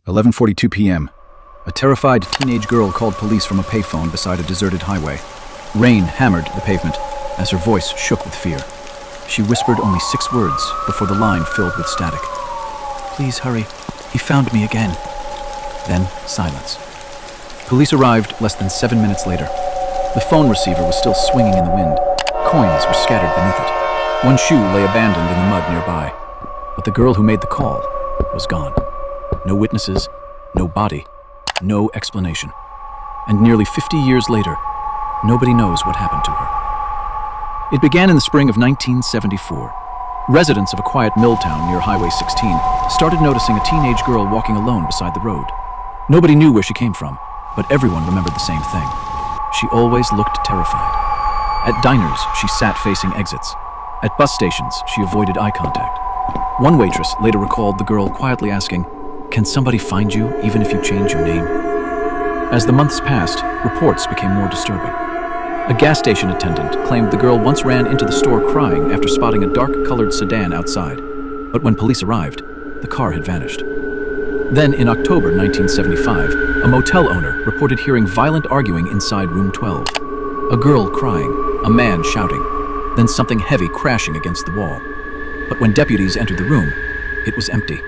11:42 p.m. A terrified teenage girl called police from a payphone beside a deserted highway. Rain hammered the pavement as her voice shook with fear. She whispered only 6 words before the line filled with static. "Please hurry. He found me again." Then silence. Police arrived less than 7 minutes later. The phone receiver was still swinging in the wind. Coins were scattered beneath it. One shoe lay abandoned in the mud nearby. But the girl who made the call was gone. No witnesses, no body, no explanation. And nearly 50 years later, nobody knows what happened to her. It began in the spring of 1974. Residents of a quiet mill town near Highway 16 started noticing a teenage girl walking alone beside the road. Nobody knew where she came from, but everyone remembered the same thing. She always looked terrified. At diners, she sat facing exits. At bus stations, she avoided eye contact. One waitress later recalled the girl quietly asking, "Can somebody find you even if you change your name?" As the months passed, reports became more disturbing. A gas station attendant claimed the girl once ran into the store crying after spotting a dark-colored sedan outside. But when police arrived, the car had vanished. Then, in October 1975, a motel owner reported hearing violent arguing inside room 12. A girl crying, a man shouting, then something heavy crashing against the wall. But when deputies entered the room, it was empty.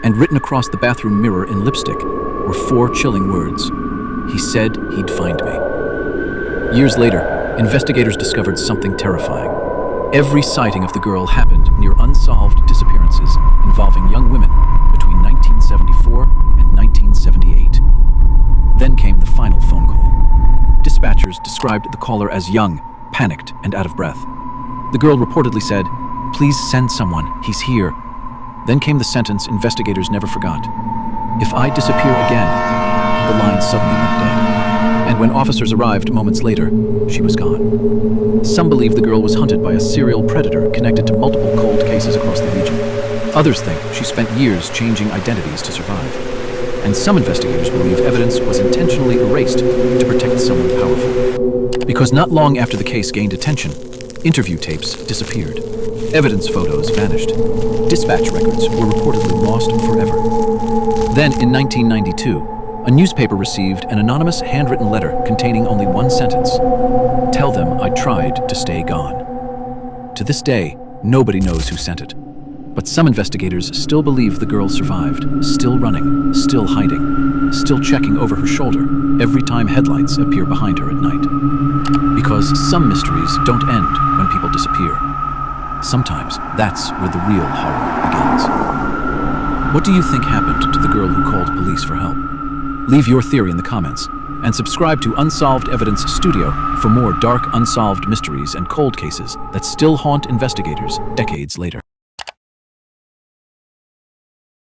And written across the bathroom mirror in lipstick were 4 chilling words. "He said he'd find me." Years later, investigators discovered something terrifying. Every sighting of the girl happened near unsolved disappearances involving young women between 1974 and 1978. Then came the final phone call. Dispatchers described the caller as young, panicked, and out of breath. The girl reportedly said, "Please send someone, he's here." Then came the sentence investigators never forgot. "If I disappear again," the line suddenly went dead. And when officers arrived moments later, she was gone. Some believe the girl was hunted by a serial predator connected to multiple cold cases across the region. Others think she spent years changing identities to survive. And some investigators believe evidence was intentionally erased to protect someone powerful. Because not long after the case gained attention, interview tapes disappeared. Evidence photos vanished. Dispatch records were reportedly lost forever. Then, in 1992, a newspaper received an anonymous handwritten letter containing only one sentence. "Tell them I tried to stay gone." To this day, nobody knows who sent it. But some investigators still believe the girl survived, still running, still hiding, still checking over her shoulder every time headlights appear behind her at night. Because some mysteries don't end when people disappear. Sometimes that's where the real horror begins. What do you think happened to the girl who called police for help? Leave your theory in the comments, and subscribe to Unsolved Evidence Studio for more dark, unsolved mysteries and cold cases that still haunt investigators decades later.